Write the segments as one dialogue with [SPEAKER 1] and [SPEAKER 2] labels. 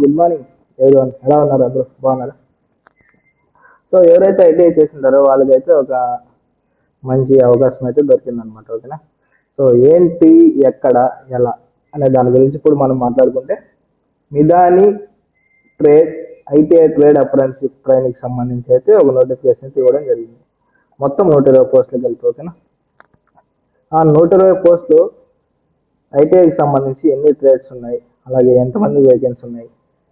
[SPEAKER 1] Good morning everyone, ఎలా ఉన్నారు అందరూ బాగున్నారా? సో ఎవరైతే ఐటీఐ చేసింటారో వాళ్ళకైతే ఒక మంచి అవకాశం అయితే దొరికిందనమాట. ఓకేనా? సో ఏంటి, ఎక్కడ, ఎలా అనే దాని గురించి ఇప్పుడు మనం మాట్లాడుకుంటే, Midhani trade ITI trade apprenticeship training సంబంధించి అయితే ఒక నోటిఫికేషన్ అయితే ఇవ్వడం జరిగింది. మొత్తం 120 పోస్టులు కలిపి. ఓకేనా? ఆ 120 పోస్టులు ఐటీఐకి సంబంధించి ఎన్ని ట్రేడ్స్ ఉన్నాయి, అలాగే ఎంతమంది వేకెన్సీ ఉన్నాయి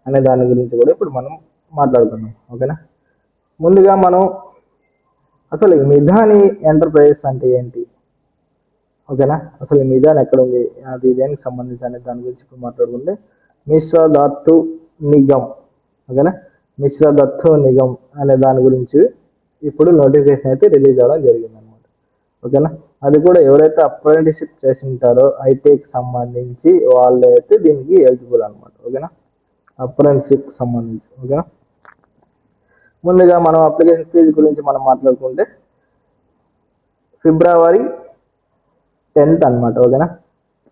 [SPEAKER 1] అనే దాని గురించి కూడా ఇప్పుడు మనం మాట్లాడుకుందాం. ఓకేనా? ముందుగా మనం అసలు ఈ మిధాని ఎంటర్ప్రైజెస్ అంటే ఏంటి, ఓకేనా, అసలు ఈ మిధాన్ ఎక్కడ ఉంది, అది దేనికి సంబంధించి అనే దాని గురించి ఇప్పుడు మాట్లాడుకుంటే, మిశ్రా ధాతు నిగమ్, ఓకేనా, మిశ్రా ధాతు నిగమ్ అనే దాని గురించి ఇప్పుడు నోటిఫికేషన్ అయితే రిలీజ్ అవ్వడం జరిగింది అనమాట. ఓకేనా? అది కూడా ఎవరైతే అప్రెంటిస్షిప్ చేసి ఉంటారో ఐటీఐకి సంబంధించి వాళ్ళైతే దీనికి ఎలిజిబుల్ అనమాట. ఓకేనా? అప్రెంటిస్షిప్ సంబంధించి. ఓకేనా? ముందుగా మనం అప్లికేషన్ ఫీజు గురించి మనం మాట్లాడుకుంటే ఫిబ్రవరి 10th అనమాట. ఓకేనా?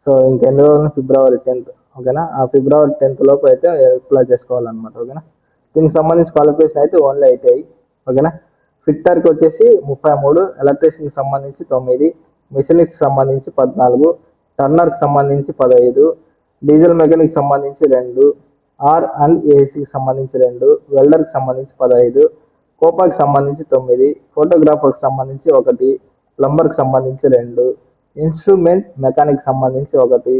[SPEAKER 1] సో ఇంకెన్ని రోజులు, ఫిబ్రవరి 10th. ఓకేనా? ఆ ఫిబ్రవరి 10th లోపు అయితే అప్లై చేసుకోవాలన్నమాట. ఓకేనా? దీనికి సంబంధించి క్వాలిఫికేషన్ అయితే ఓన్లీ ఐటీఐ. ఓకేనా? ఫిట్టర్కి వచ్చేసి 33, ఎలక్ట్రీషియన్కి సంబంధించి 9, మెషినిక్కి సంబంధించి 14, టర్నర్కి సంబంధించి 15, డీజిల్ మెకానిక్ సంబంధించి 2, ఆర్ అండ్ ఏసీకి సంబంధించి 2, వెల్డర్కి సంబంధించి 15, కోపాకి సంబంధించి 9, ఫోటోగ్రాఫర్కి సంబంధించి 1, ప్లంబర్కి సంబంధించి 2, ఇన్స్ట్రుమెంట్ మెకానిక్ సంబంధించి 1,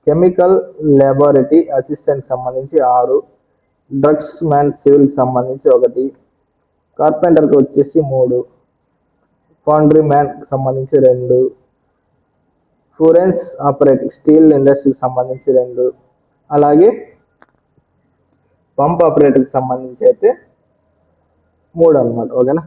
[SPEAKER 1] కెమికల్ లాబొరేటరీ అసిస్టెంట్ సంబంధించి 6, డ్రగ్స్ మ్యాన్ సివిల్ సంబంధించి 1, కార్పెంటర్కి వచ్చేసి 3, ఫౌండ్రీ మ్యాన్ సంబంధించి 2, ఫోరెన్స్ ఆపరేటర్ స్టీల్ ఇండస్ట్రీకి సంబంధించి 2, అలాగే పంప్ ఆపరేటర్కి సంబంధించి అయితే 3 అనమాట. ఓకేనా?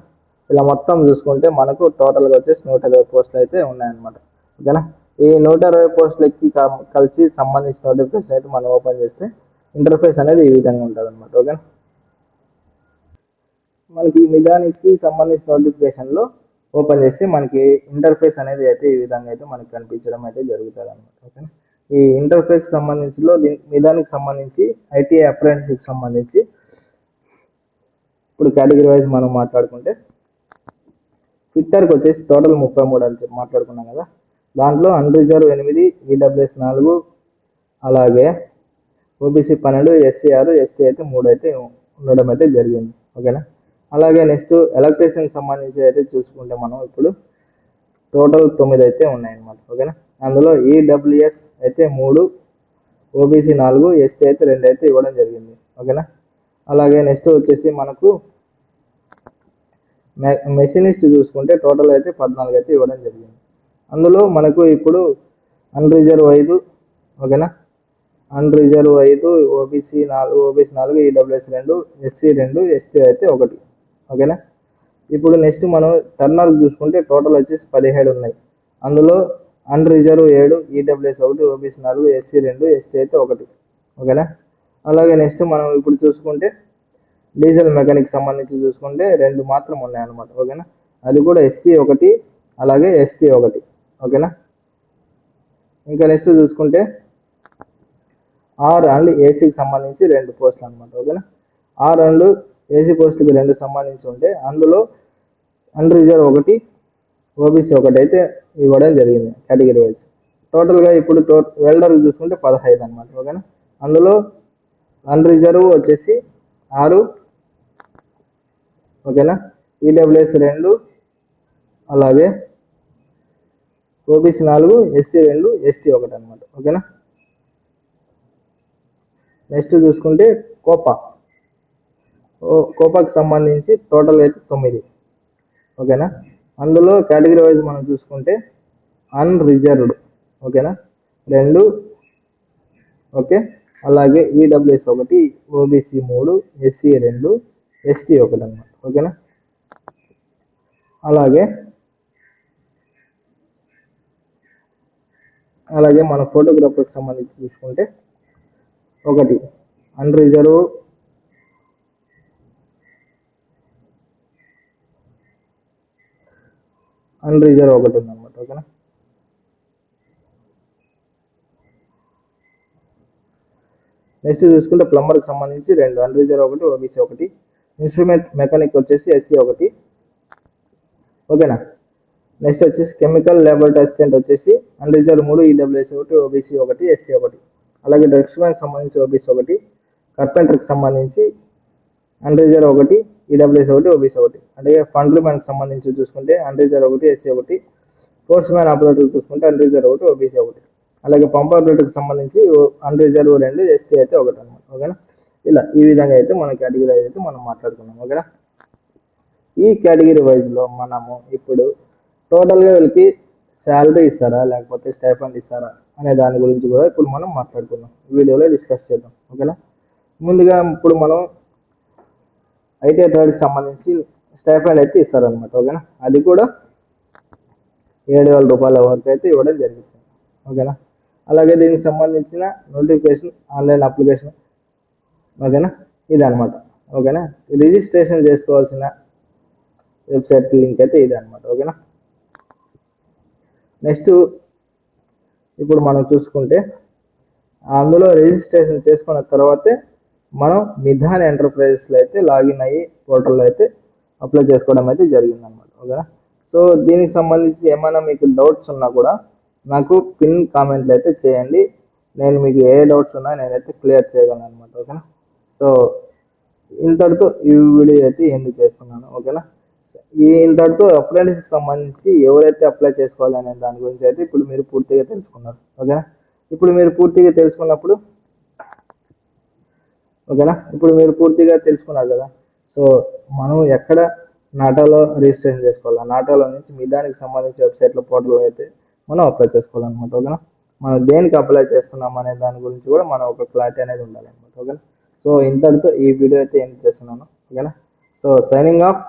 [SPEAKER 1] ఇలా మొత్తం చూసుకుంటే మనకు టోటల్గా వచ్చేసి 120 పోస్టులు అయితే ఉన్నాయన్నమాట. ఓకేనా? ఈ 120 పోస్టులకి కలిసి సంబంధించిన నోటిఫికేషన్ అయితే మనం ఓపెన్ చేస్తే ఇంటర్ఫేస్ అనేది ఈ విధంగా ఉంటుంది అనమాట. ఓకేనా? మనకి నిజానికి సంబంధించిన నోటిఫికేషన్లో ఓపెన్ చేస్తే మనకి ఇంటర్ఫేస్ అనేది అయితే ఈ విధంగా అయితే మనకి కనిపించడం అయితే జరుగుతుంది అనమాట. ఓకేనా? ఈ ఇంటర్ఫేస్ సంబంధించిలో నిదానికి సంబంధించి ఐటీఐ అప్రెంటిస్షిప్ సంబంధించి ఇప్పుడు కేటగిరీ వైజ్ మనం మాట్లాడుకుంటే, ఫిట్టర్కి వచ్చేసి టోటల్ 33 అని చెప్పి మాట్లాడుకున్నాం కదా. దాంట్లో అన్రిజర్వ్ 8, ఈడబ్ల్యూఎస్ 4, అలాగే ఓబీసీ 12, ఎస్సీ 6, ఎస్టీ అయితే 3 అయితే ఉండడం అయితే జరిగింది. ఓకేనా? అలాగే నెక్స్ట్ ఎలక్ట్రీషియన్ సంబంధించి అయితే చూసుకుంటే మనం ఇప్పుడు టోటల్ 9 అయితే ఉన్నాయన్నమాట. ఓకేనా? అందులో ఈడబ్ల్యూఎస్ అయితే 3, ఓబీసీ 4, ఎస్టీ అయితే 2 అయితే ఇవ్వడం జరిగింది. ఓకేనా? అలాగే నెక్స్ట్ వచ్చేసి మనకు మెషినిస్ట్ చూసుకుంటే టోటల్ అయితే 14 అయితే ఇవ్వడం జరిగింది. అందులో మనకు ఇప్పుడు అన్రిజర్వ్ 5, ఓకేనా, unreserved 5, OBC 4, EWS 2, SC 2, ST అయితే 1. ఓకేనా? ఇప్పుడు నెక్స్ట్ మనం టర్నర్ చూసుకుంటే టోటల్ వచ్చేసి 17 ఉన్నాయి. అందులో unreserved 7, EWS 1, OBC 4, SC 2, ST అయితే 1. ఓకేనా? అలాగే నెక్స్ట్ మనం ఇప్పుడు చూసుకుంటే డీజిల్ మెకానిక్ సంబంధించి చూసుకుంటే 2 మాత్రం ఉన్నాయన్నమాట. ఓకేనా? అది కూడా ఎస్సీ 1, అలాగే ఎస్టీ 1. ఓకేనా? ఇంకా నెక్స్ట్ చూసుకుంటే ఆర్ అండ్ ఏసీకి సంబంధించి 2 పోస్టులు అనమాట. ఓకేనా? ఆర్ అండ్ ఏసీ పోస్టుకి 2 సంబంధించి ఉంటే అందులో అన్రిజర్వ్ 1, ఓబీసీ 1 అయితే ఇవ్వడం జరిగింది కేటగిరీ వైజ్. టోటల్గా ఇప్పుడు వెల్డర్ చూసుకుంటే 15 అనమాట. ఓకేనా? అందులో అన్రిజర్వ్ వచ్చేసి 6, ఓకేనా, ఈడబ్ల్యూఎస్ 2, అలాగే ఓబీసీ 4, ఎస్సీ 2, ఎస్టీ 1 అనమాట. ఓకేనా? నెక్స్ట్ చూసుకుంటే కోపాకి సంబంధించి టోటల్ అయితే 9. ఓకేనా? అందులో కేటగిరీ వైజ్ మనం చూసుకుంటే అన్రిజర్వ్డ్, ఓకేనా, 2, ఓకే, అలాగే ఈడబ్ల్యూఎస్ 1, ఓబీసీ 3, ఎస్సీ 2, ఎస్టీ 1 అనమాట. ఓకేనా? అలాగే మన ఫోటోగ్రాఫర్కి సంబంధించి చూసుకుంటే 1 అన్రిజర్వ్, అన్రిజర్వ్ 1 ఉందన్నమాట. ఓకేనా? నెక్స్ట్ చూసుకుంటే ప్లంబర్కి సంబంధించి 2 అన్రిజర్వ్ ఒకటి ఓబీసీ ఒకటి, ఇన్స్ట్రుమెంట్ మెకానిక్ వచ్చేసి ఎస్సీ ఒకటి, ఓకేనా. నెక్స్ట్ వచ్చేసి కెమికల్ లేబర్ అసిస్టెంట్ వచ్చేసి అన్రిజర్వ్ 3 ఈడబ్ల్యూఎస్ ఒకటి ఓబీసీ ఒకటి ఎస్సీ ఒకటి, అలాగే డ్రగ్స్మెన్ సంబంధించి ఓబీసీ ఒకటి, కార్పెంటర్కి సంబంధించి అన్రిజర్వ్ ఒకటి ఈడబ్ల్యూఎస్ ఒకటి ఓబీసీ ఒకటి, అలాగే ఫండ్రీ మ్యాన్కి సంబంధించి చూసుకుంటే అన్రిజర్వ్ ఒకటి ఎస్సీ ఒకటి, ఫోర్స్ మ్యాన్ ఆపరేటర్ చూసుకుంటే అన్రిజర్వ్ ఒకటి ఓబీసీ ఒకటి, అలాగే పంప్ ఆపరేటర్కి సంబంధించి అన్రిజర్వ్ 2 ఎస్టీ అయితే ఒకటి అనమాట, ఓకేనా. ఇలా ఈ విధంగా అయితే మన కేటగిరీ అయితే మనం మాట్లాడుకున్నాం, ఓకేనా. ఈ కేటగిరీ వైజ్లో మనము ఇప్పుడు టోటల్గా వీళ్ళకి శాలరీ ఇస్తారా లేకపోతే స్టైఫండ్ ఇస్తారా అనే దాని గురించి కూడా ఇప్పుడు మనం మాట్లాడుకుందాం, వీడియోలో డిస్కస్ చేద్దాం, ఓకేనా. ముందుగా ఇప్పుడు మనం ఐటీ ట్రేడ్కి సంబంధించి స్టైఫండ్ అయితే ఇస్తారనమాట, ఓకేనా. అది కూడా 7,000 రూపాయల వరకు అయితే ఇవ్వడం జరుగుతుంది, ఓకేనా. అలాగే దీనికి సంబంధించిన నోటిఫికేషన్ ఆన్లైన్ అప్లికేషన్, ఓకేనా, ఇది అనమాట, ఓకేనా. రిజిస్ట్రేషన్ చేసుకోవాల్సిన వెబ్సైట్ లింక్ అయితే ఇది అనమాట, ఓకేనా. నెక్స్ట్ ఇప్పుడు మనం చూసుకుంటే అందులో రిజిస్ట్రేషన్ చేసుకున్న తర్వాతే మనం మిధాన్ ఎంటర్ప్రైజెస్లో అయితే లాగిన్ అయ్యి పోర్టల్లో అయితే అప్లై చేసుకోవడం అయితే జరిగింది అనమాట, ఓకేనా. సో దీనికి సంబంధించి ఏమైనా మీకు డౌట్స్ ఉన్నా కూడా నాకు పిన్ కామెంట్లు అయితే చేయండి, నేను మీకు ఏ డౌట్స్ ఉన్నా నేనైతే క్లియర్ చేయగలను అనమాట, ఓకేనా. సో ఇంతటితో ఈ వీడియో అయితే ఎండ్ చేస్తున్నాను, ఓకేనా. ఇంతటితో అప్రెంటిస్కి సంబంధించి ఎవరైతే అప్లై చేసుకోవాలనే దాని గురించి అయితే ఇప్పుడు మీరు పూర్తిగా తెలుసుకున్నారు, ఓకేనా. ఇప్పుడు మీరు పూర్తిగా తెలుసుకున్నప్పుడు ఓకేనా, ఇప్పుడు మీరు పూర్తిగా తెలుసుకున్నారు కదా. సో మనం ఎక్కడ నాటాలో రిజిస్ట్రేషన్ చేసుకోవాలి, నాటాలో నుంచి మీ దానికి సంబంధించి వెబ్సైట్లో పోర్టల్లో అయితే మనం అప్లై చేసుకోవాలన్నమాట, ఓకేనా. మనం దేనికి అప్లై చేస్తున్నాం అనే దాని గురించి కూడా మనం ఒక క్లారిటీ అనేది ఉండాలన్నమాట, ఓకేనా. సో ఇంతటితో ఈ వీడియో అయితే ఏం చేస్తున్నాను, ఓకేనా. So signing off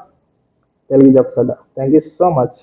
[SPEAKER 1] Telugu jobs Adda. Thank you so much.